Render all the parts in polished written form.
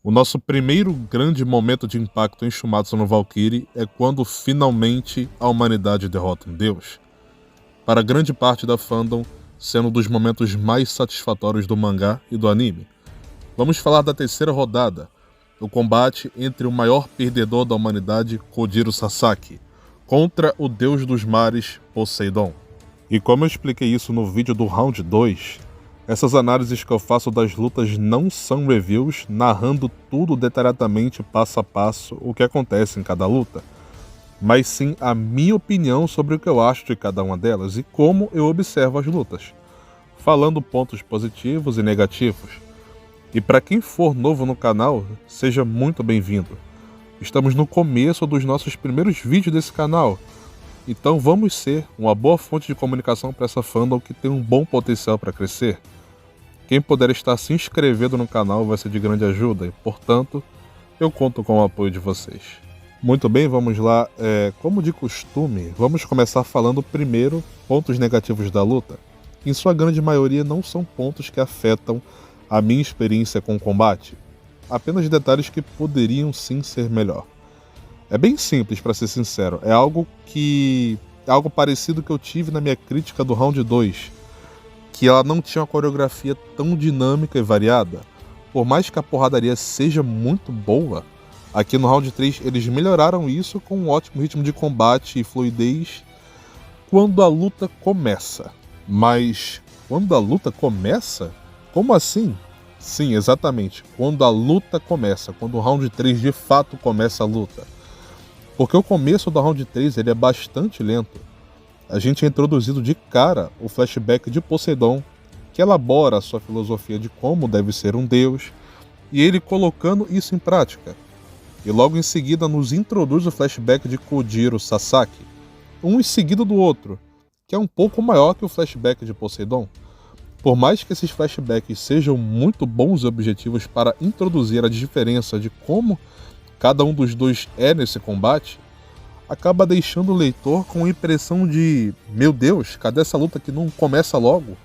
O nosso primeiro grande momento de impacto em Shumatsu no Valkyrie é quando finalmente a humanidade derrota um deus. Para grande parte da fandom, sendo um dos momentos mais satisfatórios do mangá e do anime. Vamos falar da terceira rodada, o combate entre o maior perdedor da humanidade, Kojiro Sasaki, contra o deus dos mares, Poseidon. E como eu expliquei isso no vídeo do Round 2, essas análises que eu faço das lutas não são reviews narrando tudo detalhadamente passo a passo o que acontece em cada luta, mas sim a minha opinião sobre o que eu acho de cada uma delas e como eu observo as lutas, falando pontos positivos e negativos. E para quem for novo no canal, seja muito bem-vindo. Estamos no começo dos nossos primeiros vídeos desse canal, então vamos ser uma boa fonte de comunicação para essa fandom que tem um bom potencial para crescer. Quem puder estar se inscrevendo no canal vai ser de grande ajuda e, portanto, eu conto com o apoio de vocês. Muito bem, vamos lá. Como de costume, vamos começar falando primeiro pontos negativos da luta. Em sua grande maioria não são pontos que afetam a minha experiência com o combate, apenas detalhes que poderiam sim ser melhor. É bem simples, para ser sincero, é algo parecido que eu tive na minha crítica do Round 2, que ela não tinha uma coreografia tão dinâmica e variada. Por mais que a porradaria seja muito boa, aqui no Round 3 eles melhoraram isso com um ótimo ritmo de combate e fluidez quando a luta começa. Mas quando a luta começa? Como assim? Sim, exatamente, quando a luta começa, quando o Round 3 de fato começa a luta. Porque o começo do Round 3 ele é bastante lento. A gente é introduzido de cara o flashback de Poseidon, que elabora a sua filosofia de como deve ser um deus, e ele colocando isso em prática. E logo em seguida nos introduz o flashback de Kojiro Sasaki, um em seguida do outro, que é um pouco maior que o flashback de Poseidon. Por mais que esses flashbacks sejam muito bons e objetivos para introduzir a diferença de como cada um dos dois é nesse combate, acaba deixando o leitor com a impressão de meu Deus, cadê essa luta que não começa logo?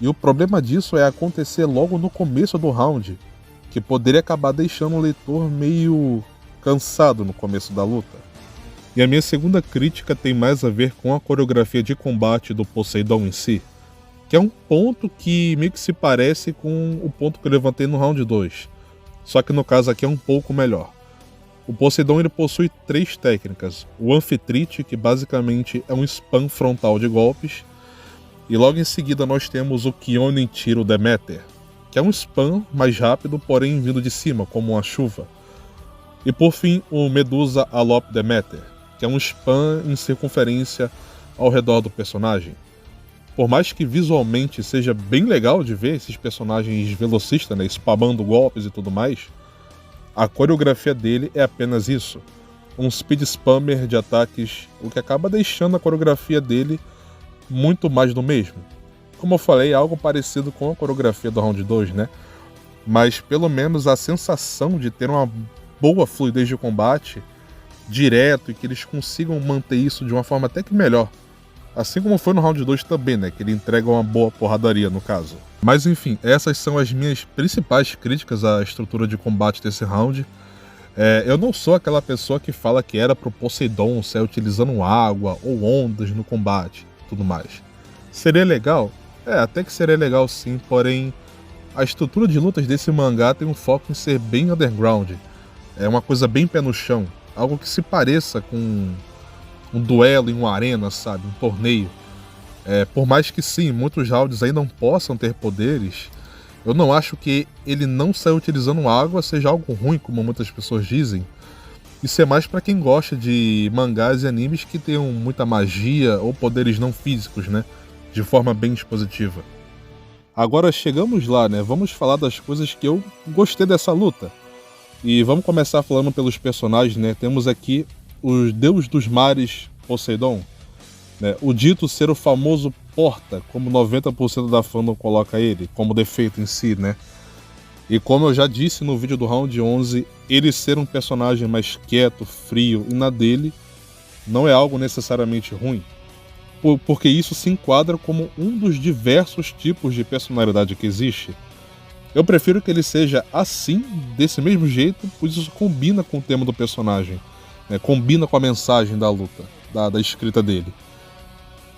E o problema disso é acontecer logo no começo do round, que poderia acabar deixando o leitor meio cansado no começo da luta. E a minha segunda crítica tem mais a ver com a coreografia de combate do Poseidon em si, que é um ponto que meio que se parece com o ponto que eu levantei no Round 2, só que no caso aqui é um pouco melhor. O Poseidon ele possui 3 técnicas, o Amphitrite, que basicamente é um spam frontal de golpes, e logo em seguida nós temos o Kyonin Tiro Demeter, que é um spam mais rápido, porém vindo de cima, como uma chuva. E por fim, o Medusa Alop Demeter, que é um spam em circunferência ao redor do personagem. Por mais que visualmente seja bem legal de ver esses personagens velocistas, né, spamando golpes e tudo mais, a coreografia dele é apenas isso, um speed spammer de ataques, o que acaba deixando a coreografia dele muito mais do mesmo. Como eu falei, é algo parecido com a coreografia do Round 2, né? Mas pelo menos a sensação de ter uma boa fluidez de combate direto e que eles consigam manter isso de uma forma até que melhor. Assim como foi no Round 2 também, né? Que ele entrega uma boa porradaria no caso. Mas enfim, essas são as minhas principais críticas à estrutura de combate desse round. Eu não sou aquela pessoa que fala que era pro Poseidon sair utilizando água ou ondas no combate e tudo mais. Seria legal? Até que seria legal sim, porém a estrutura de lutas desse mangá tem um foco em ser bem underground. É uma coisa bem pé no chão, algo que se pareça com um duelo em uma arena, sabe? Um torneio. Por mais que sim, muitos rounds aí não possam ter poderes, eu não acho que ele não sair utilizando água seja algo ruim, como muitas pessoas dizem. Isso é mais para quem gosta de mangás e animes que tenham muita magia ou poderes não físicos, né? De forma bem expositiva. Agora chegamos lá, né? Vamos falar das coisas que eu gostei dessa luta. E vamos começar falando pelos personagens, né? Temos aqui o deus dos mares, Poseidon, né? O dito ser o famoso porta, como 90% da fandom coloca ele, como defeito em si, né? E como eu já disse no vídeo do Round 11, ele ser um personagem mais quieto, frio e na dele, não é algo necessariamente ruim, porque isso se enquadra como um dos diversos tipos de personalidade que existe. Eu prefiro que ele seja assim, desse mesmo jeito, pois isso combina com o tema do personagem, né? Combina com a mensagem da luta, da escrita dele.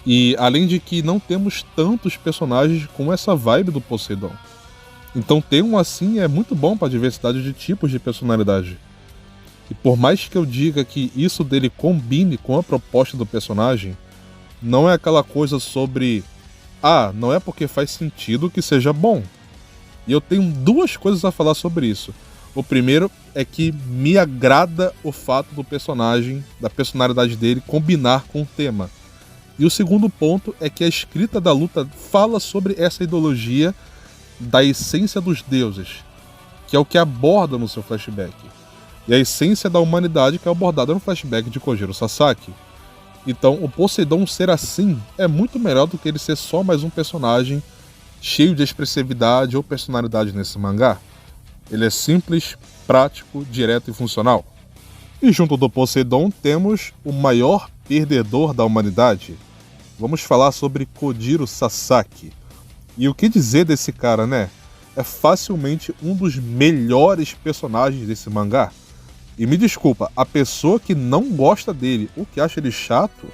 E além de que não temos tantos personagens com essa vibe do Poseidon. Então ter um assim é muito bom para a diversidade de tipos de personalidade. E por mais que eu diga que isso dele combine com a proposta do personagem, não é aquela coisa sobre não é porque faz sentido que seja bom. E eu tenho duas coisas a falar sobre isso. O primeiro é que me agrada o fato do personagem, da personalidade dele, combinar com o tema. E o segundo ponto é que a escrita da luta fala sobre essa ideologia da essência dos deuses, que é o que aborda no seu flashback. E a essência da humanidade que é abordada no flashback de Kojiro Sasaki. Então, o Poseidon ser assim é muito melhor do que ele ser só mais um personagem cheio de expressividade ou personalidade nesse mangá. Ele é simples, prático, direto e funcional. E junto do Poseidon temos o maior perdedor da humanidade. Vamos falar sobre Kojiro Sasaki. E o que dizer desse cara, né? É facilmente um dos melhores personagens desse mangá. E me desculpa, a pessoa que não gosta dele ou que acha ele chato,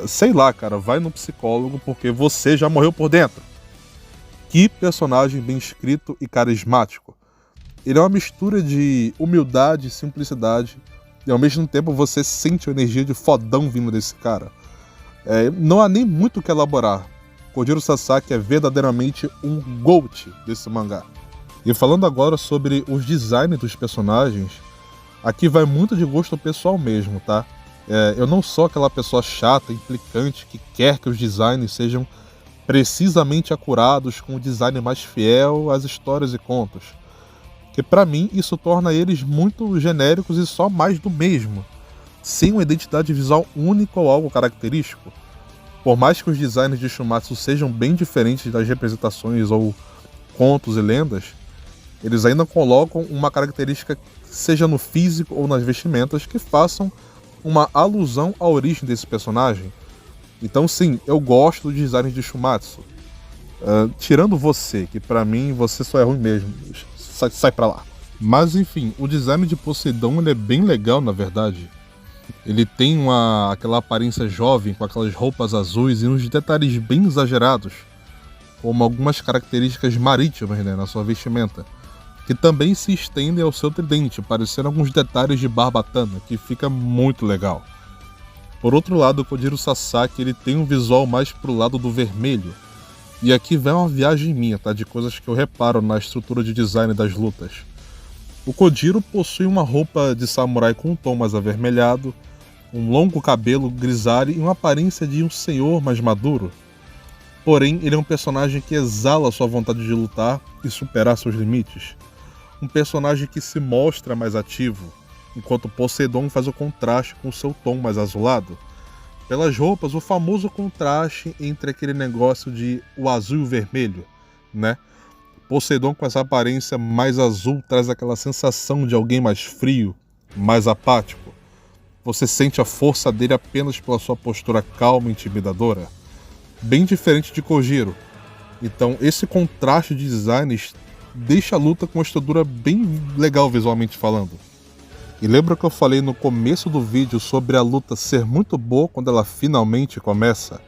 sei lá, cara, vai no psicólogo porque você já morreu por dentro. Que personagem bem escrito e carismático. Ele é uma mistura de humildade e simplicidade, e ao mesmo tempo você sente a energia de fodão vindo desse cara. Não há nem muito o que elaborar. Kojiro Sasaki é verdadeiramente um GOAT desse mangá. E falando agora sobre os designs dos personagens, aqui vai muito de gosto pessoal mesmo, tá? Eu não sou aquela pessoa chata, implicante, que quer que os designs sejam precisamente acurados com o design mais fiel às histórias e contos. Que pra mim isso torna eles muito genéricos e só mais do mesmo, sem uma identidade visual única ou algo característico. Por mais que os designs de Shumatsu sejam bem diferentes das representações ou contos e lendas, eles ainda colocam uma característica, seja no físico ou nas vestimentas, que façam uma alusão à origem desse personagem. Então sim, eu gosto do design de Shumatsu. Tirando você, que pra mim você só é ruim mesmo. Sai pra lá. Mas enfim, o design de Poseidon ele é bem legal, na verdade. Ele tem aquela aparência jovem, com aquelas roupas azuis e uns detalhes bem exagerados, como algumas características marítimas, né, na sua vestimenta, que também se estendem ao seu tridente, parecendo alguns detalhes de barbatana, que fica muito legal. Por outro lado, o Kojiro Sasaki ele tem um visual mais pro lado do vermelho. E aqui vem uma viagem minha, tá? De coisas que eu reparo na estrutura de design das lutas. O Kojiro possui uma roupa de samurai com um tom mais avermelhado, um longo cabelo grisalho e uma aparência de um senhor mais maduro. Porém, ele é um personagem que exala sua vontade de lutar e superar seus limites. Um personagem que se mostra mais ativo, enquanto Poseidon faz o contraste com seu tom mais azulado. Pelas roupas, o famoso contraste entre aquele negócio de o azul e o vermelho, né? Poseidon com essa aparência mais azul traz aquela sensação de alguém mais frio, mais apático. Você sente a força dele apenas pela sua postura calma e intimidadora. Bem diferente de Kojiro. Então esse contraste de designs deixa a luta com uma estrutura bem legal visualmente falando. E lembra que eu falei no começo do vídeo sobre a luta ser muito boa quando ela finalmente começa?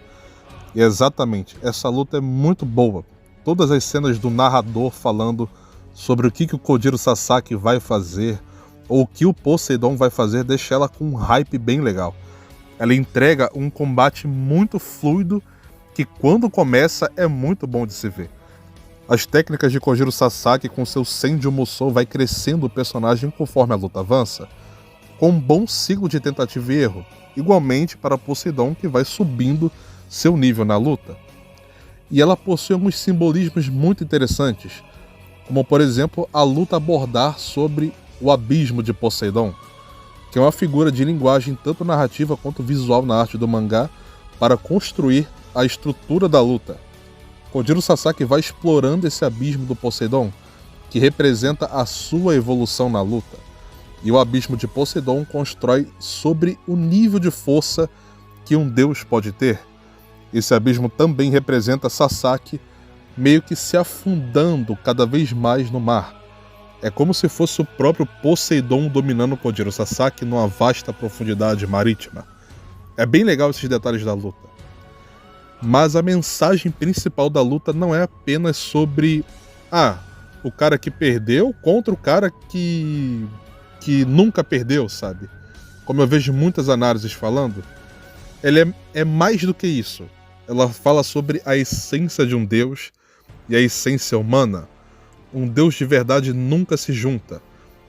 E exatamente, essa luta é muito boa. Todas as cenas do narrador falando sobre o que o Kojiro Sasaki vai fazer, ou o que o Poseidon vai fazer, deixa ela com um hype bem legal. Ela entrega um combate muito fluido, que quando começa é muito bom de se ver. As técnicas de Kojiro Sasaki com seu Senju Musou vai crescendo o personagem conforme a luta avança, com um bom ciclo de tentativa e erro, igualmente para Poseidon que vai subindo seu nível na luta. E ela possui alguns simbolismos muito interessantes, como por exemplo a luta abordar sobre o abismo de Poseidon, que é uma figura de linguagem tanto narrativa quanto visual na arte do mangá para construir a estrutura da luta. Kojiro Sasaki vai explorando esse abismo do Poseidon, que representa a sua evolução na luta. E o abismo de Poseidon constrói sobre o nível de força que um deus pode ter. Esse abismo também representa Sasaki meio que se afundando cada vez mais no mar. É como se fosse o próprio Poseidon dominando Kojiro Sasaki numa vasta profundidade marítima. É bem legal esses detalhes da luta. Mas a mensagem principal da luta não é apenas sobre o cara que perdeu contra o cara que nunca perdeu, sabe? Como eu vejo muitas análises falando, ela é mais do que isso. Ela fala sobre a essência de um deus e a essência humana. Um deus de verdade nunca se junta.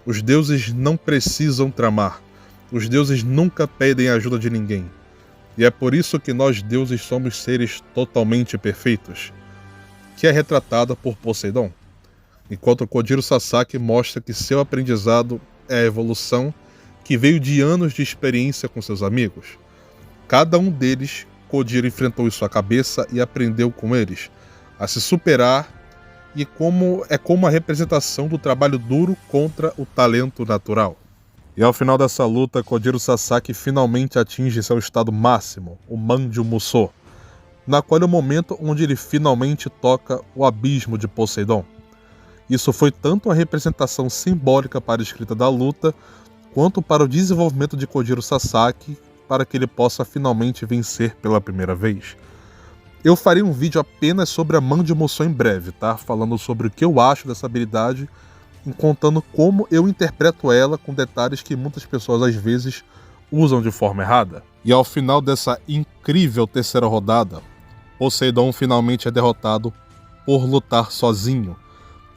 Os deuses não precisam tramar. Os deuses nunca pedem ajuda de ninguém. E é por isso que nós deuses somos seres totalmente perfeitos, que é retratada por Poseidon, enquanto Kojiro Sasaki mostra que seu aprendizado é a evolução que veio de anos de experiência com seus amigos. Cada um deles, Kojiro enfrentou em sua cabeça e aprendeu com eles a se superar, e como a representação do trabalho duro contra o talento natural. E ao final dessa luta, Kojiro Sasaki finalmente atinge seu estado máximo, o Manju Musou, na qual é o momento onde ele finalmente toca o abismo de Poseidon. Isso foi tanto uma representação simbólica para a escrita da luta, quanto para o desenvolvimento de Kojiro Sasaki, para que ele possa finalmente vencer pela primeira vez. Eu farei um vídeo apenas sobre a Manju Musou em breve, tá? Falando sobre o que eu acho dessa habilidade, e contando como eu interpreto ela, com detalhes que muitas pessoas às vezes usam de forma errada. E ao final dessa incrível terceira rodada, Poseidon finalmente é derrotado por lutar sozinho.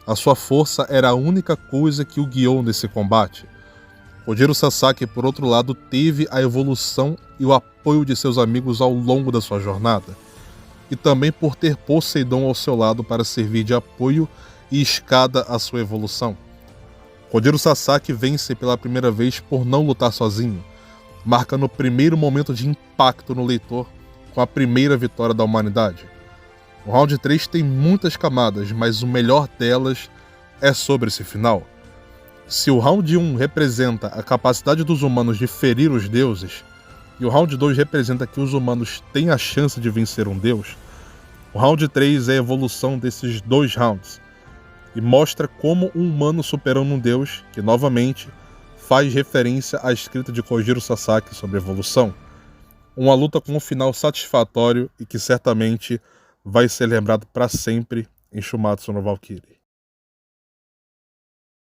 A sua força era a única coisa que o guiou nesse combate. Kojiro Sasaki, por outro lado, teve a evolução e o apoio de seus amigos ao longo da sua jornada, e também por ter Poseidon ao seu lado para servir de apoio e escada à sua evolução. Kojiro Sasaki vence pela primeira vez por não lutar sozinho, marcando o primeiro momento de impacto no leitor com a primeira vitória da humanidade. O round 3 tem muitas camadas, mas o melhor delas é sobre esse final. Se o round 1 representa a capacidade dos humanos de ferir os deuses, e o round 2 representa que os humanos têm a chance de vencer um deus, o round 3 é a evolução desses dois rounds, e mostra como um humano superando um deus, que novamente faz referência à escrita de Kojiro Sasaki sobre evolução. Uma luta com um final satisfatório e que certamente vai ser lembrado para sempre em Shumatsu no Valkyrie.